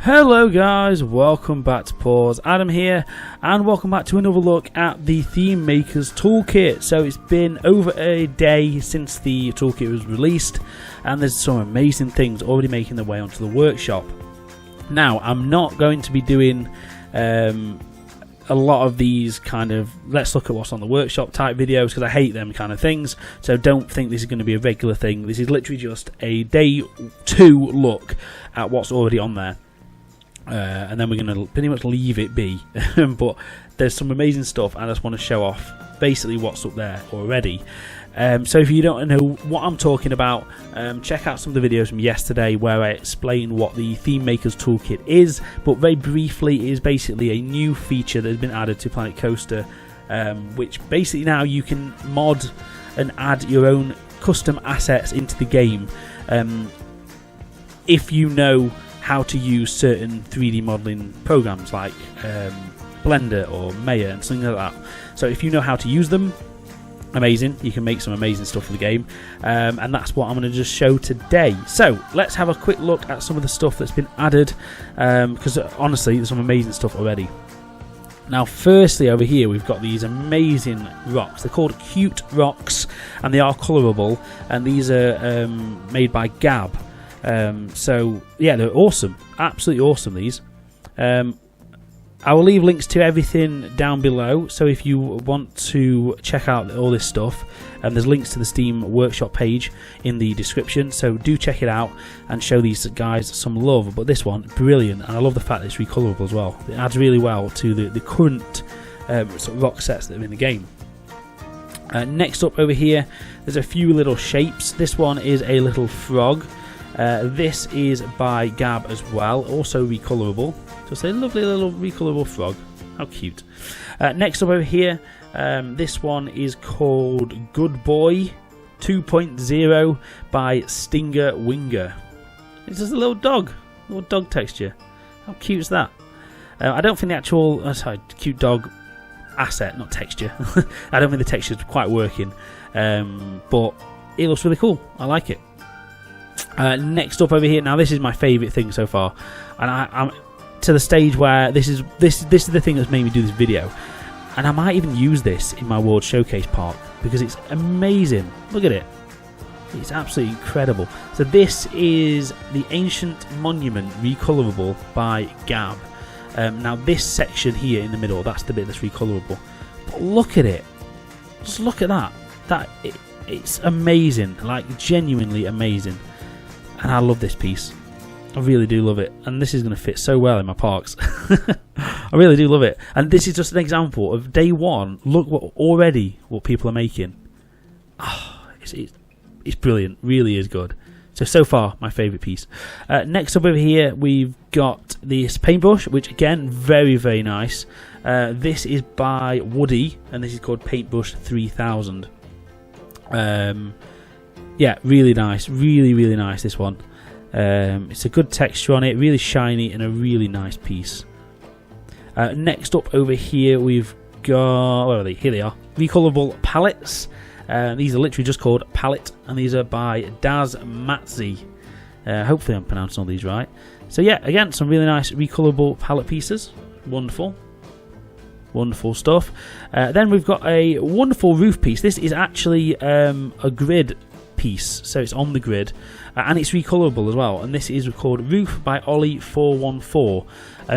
Hello guys, welcome back to Pause. Adam here, and welcome back to another look at the Thememakers Toolkit. So it's been over a day since the toolkit was released, and there's some amazing things already making their way onto the workshop. Now, I'm not going to be doing a lot of these kind of let's look at what's on the workshop type videos, because I hate them kind of things. So don't think this is going to be a regular thing. This is literally just a day 2 look at what's already on there. And then we're going to pretty much leave it be. But there's some amazing stuff, and I just want to show off basically what's up there already. So if you don't know what I'm talking about, check out some of the videos from yesterday where I explain what the Thememakers Toolkit is. But very briefly, it is basically a new feature that has been added to Planet Coaster, which basically now you can mod and add your own custom assets into the game if you know how to use certain 3D modeling programs like Blender or Maya and something like that. So if you know how to use them, amazing, you can make some amazing stuff for the game, and that's what I'm going to just show today. So let's have a quick look at some of the stuff that's been added, because honestly there's some amazing stuff already. Now firstly, over here we've got these amazing rocks. They're called cute rocks, and they are colourable, and these are made by Gab. So yeah, they're awesome, absolutely awesome, these. I will leave links to everything down below, so if you want to check out all this stuff, there's links to the Steam workshop page in the description, so do check it out and show these guys some love. But this one, brilliant, and I love the fact that it's recolorable as well. It adds really well to the current sort of rock sets that are in the game. Next up over here, there's a few little shapes. This one is a little frog. This is by Gab as well, also recolorable. Just a lovely little recolorable frog. How cute. Next up over here, this one is called Good Boy 2.0 by Stinger Winger. It's just a little dog texture. How cute is that? I don't think the actual cute dog asset, not texture. I don't think the texture is quite working, but it looks really cool. I like it. Next up over here, now this is my favourite thing so far, and I'm to the stage where this is the thing that's made me do this video, and I might even use this in my World Showcase park because it's amazing. Look at it, it's absolutely incredible. So this is the Ancient Monument recolorable by Gab. Now this section here in the middle, that's the bit that's recolorable, but look at it, just look at that. It's amazing, like genuinely amazing. And I love this piece. I really do love it. And this is going to fit so well in my parks. I really do love it. And this is just an example of day 1. Look what people are making. Oh, it's brilliant. Really is good. So far, my favourite piece. Next up over here, we've got this paintbrush, which again, very, very nice. This is by Woody, and this is called Paintbrush 3000. Yeah, really nice, really nice, this one. It's a good texture on it, really shiny, and a really nice piece. Next up over here we've got, where are they? Here they are, recolorable palettes. These are literally just called palette, and these are by Das Matzi. Hopefully I'm pronouncing all these right. So yeah, again, some really nice recolorable palette pieces. Wonderful stuff. Then we've got a wonderful roof piece. This is actually a grid piece, so it's on the grid, and it's recolorable as well, and this is called Roof by Ollie414.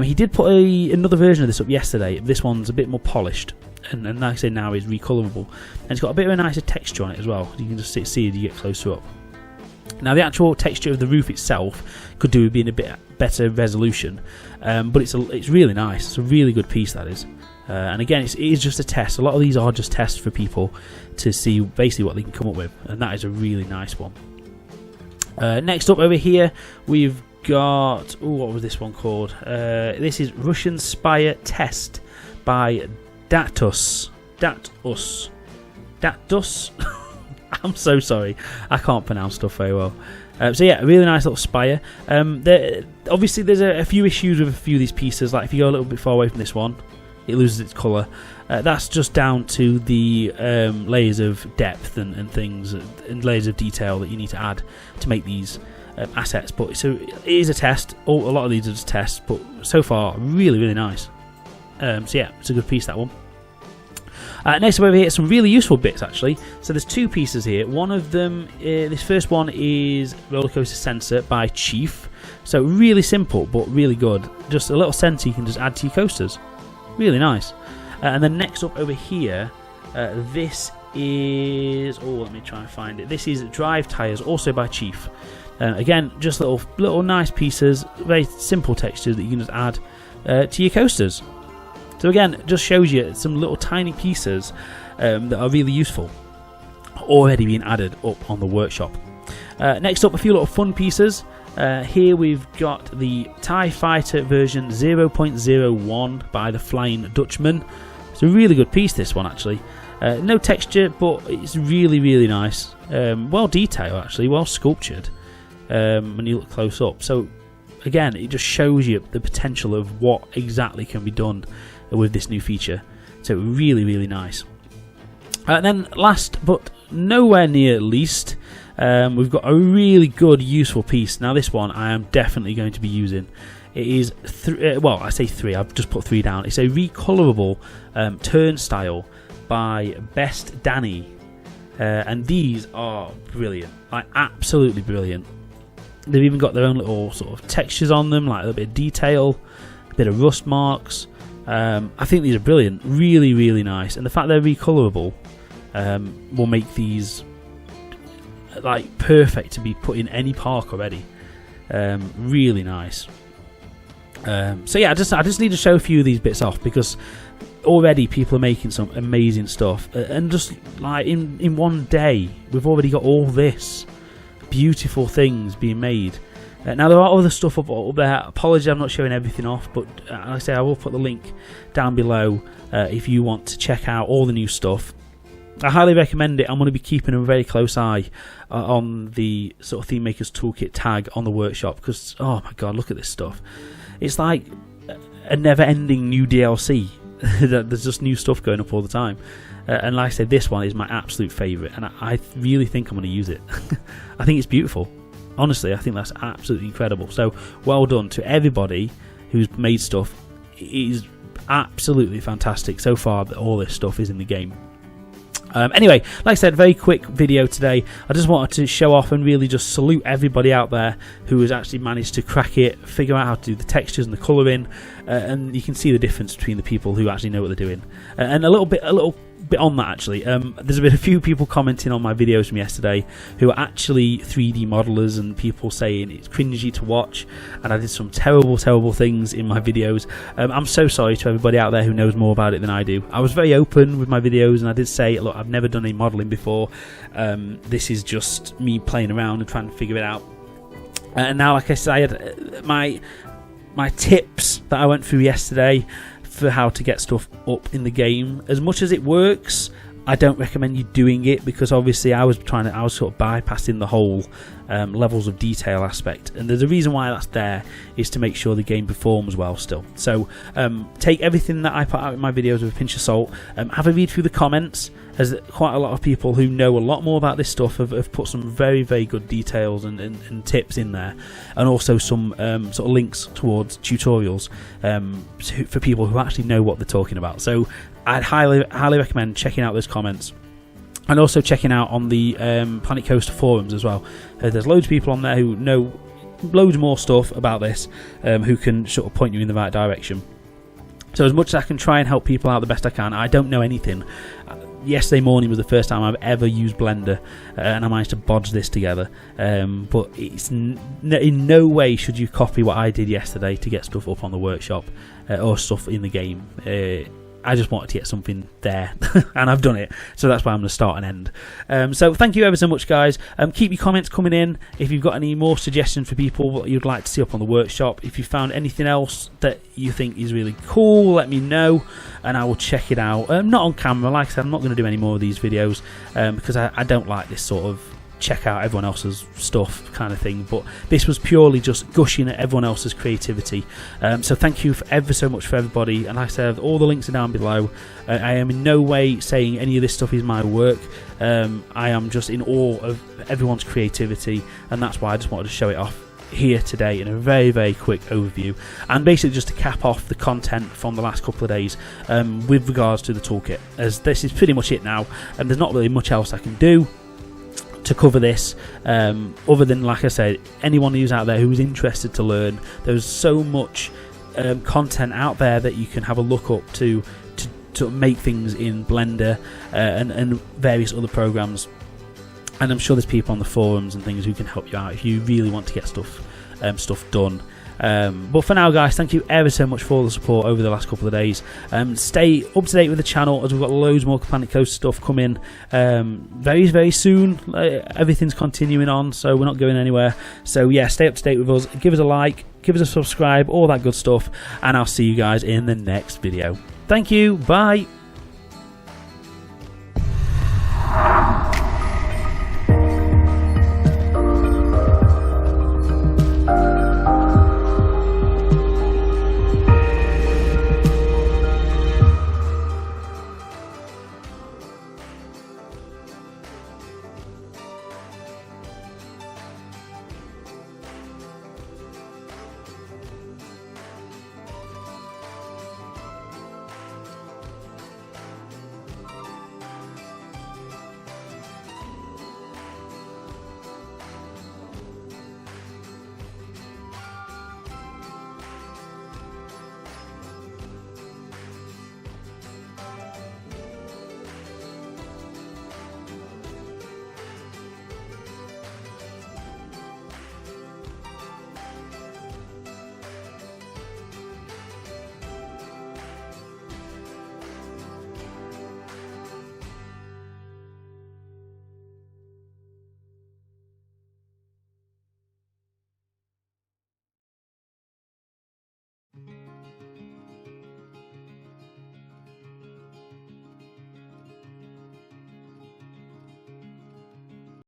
He did put another version of this up yesterday. This one's a bit more polished, and like I say, now is recolorable, and it's got a bit of a nicer texture on it as well. You can just see as you get closer up. Now the actual texture of the roof itself could do with being a bit better resolution, but it's really nice. It's a really good piece, that is. And again, it is just a test. A lot of these are just tests for people to see basically what they can come up with, and that is a really nice one. Next up over here, we've got, what was this one called? This is Russian Spire Test by DATOUS. I'm so sorry, I can't pronounce stuff very well. So yeah, a really nice little spire. Obviously there's a few issues with a few of these pieces, like if you go a little bit far away from this one, it loses its colour. That's just down to the layers of depth and things, and layers of detail that you need to add to make these assets. But so it is a test. A lot of these are just tests, but so far really nice. So yeah, it's a good piece, that one. Next up over here, some really useful bits actually. So there's two pieces here. One of them, this first one is RollerCoaster Sensor by Chief. So really simple but really good. Just a little sensor you can just add to your coasters. Really nice. And then next up over here, this is, let me try and find it. This is Drive Tires, also by Chief. Again, just little nice pieces, very simple textures that you can just add to your coasters. So again, just shows you some little tiny pieces that are really useful, already being added up on the workshop. Next up, a few little fun pieces. Here we've got the TIE Fighter version 0.01 by the Flying Dutchman. It's a really good piece, this one actually. No texture, but it's really nice. Well detailed actually, well sculptured when you look close up. So again, it just shows you the potential of what exactly can be done with this new feature. So really nice. And then last but nowhere near least, we've got a really good useful piece. Now this one I am definitely going to be using. It is I say three, I've just put three down. It's a recolorable turnstile by Best Danny, and these are brilliant, like absolutely brilliant. They've even got their own little sort of textures on them, like a little bit of detail, a bit of rust marks. I think these are brilliant, really nice, and the fact they're recolorable will make these like perfect to be put in any park already. Really nice. So yeah, I just need to show a few of these bits off because already people are making some amazing stuff, and just like in one day we've already got all this beautiful things being made. Now there are other stuff up there. Apologies, I'm not showing everything off, but like I say, I will put the link down below if you want to check out all the new stuff. I highly recommend it. I'm going to be keeping a very close eye on the sort of Thememakers Toolkit tag on the workshop because, oh my god, look at this stuff. It's like a never-ending new DLC. There's just new stuff going up all the time. And like I said, this one is my absolute favourite, and I really think I'm going to use it. I think it's beautiful. Honestly, I think that's absolutely incredible. So well done to everybody who's made stuff. It is absolutely fantastic so far that all this stuff is in the game. Anyway, like I said, very quick video today. I just wanted to show off and really just salute everybody out there who has actually managed to crack it, figure out how to do the textures and the colouring, and you can see the difference between the people who actually know what they're doing. And a little bit on that actually, there's been a few people commenting on my videos from yesterday who are actually 3D modelers, and people saying it's cringy to watch, and I did some terrible things in my videos. I'm so sorry to everybody out there who knows more about it than I do. I was very open with my videos, and I did say, look, I've never done any modelling before. This is just me playing around and trying to figure it out. And now, like I said, I had my tips that I went through yesterday for how to get stuff up in the game. As much as it works, I don't recommend you doing it because obviously I was sort of bypassing the whole levels of detail aspect, and there's a reason why that's there, is to make sure the game performs well still. So take everything that I put out in my videos with a pinch of salt. Have a read through the comments, as quite a lot of people who know a lot more about this stuff have put some very good details and tips in there, and also some sort of links towards tutorials for people who actually know what they're talking about. So I'd highly recommend checking out those comments, and also checking out on the Planet Coaster forums as well. There's loads of people on there who know loads more stuff about this, who can sort of point you in the right direction. So as much as I can try and help people out the best I can, I don't know anything. Yesterday morning was the first time I've ever used Blender, and I managed to bodge this together. But it's in no way should you copy what I did yesterday to get stuff up on the workshop or stuff in the game. I just wanted to get something there, and I've done it, so that's why I'm going to start and end. So thank you ever so much, guys. Keep your comments coming in if you've got any more suggestions for people what you'd like to see up on the workshop. If you found anything else that you think is really cool, let me know and I will check it out. Not on camera, like I said, I'm not going to do any more of these videos because I don't like this sort of check out everyone else's stuff kind of thing, but this was purely just gushing at everyone else's creativity. So thank you ever so much for everybody, and like I said, all the links are down below. I am in no way saying any of this stuff is my work. I am just in awe of everyone's creativity, and that's why I just wanted to show it off here today in a very, very quick overview, and basically just to cap off the content from the last couple of days with regards to the toolkit, as this is pretty much it now, and there's not really much else I can do to cover this, other than, like I said, anyone who's out there who's interested to learn. There's so much content out there that you can have a look up to make things in Blender and various other programs. And I'm sure there's people on the forums and things who can help you out if you really want to get stuff done. But for now, guys, thank you ever so much for all the support over the last couple of days. Stay up to date with the channel, as we've got loads more Planet Coaster stuff coming very, very soon. Everything's continuing on, so we're not going anywhere. So yeah, stay up to date with us. Give us a like, give us a subscribe, all that good stuff, and I'll see you guys in the next video. Thank you. Bye.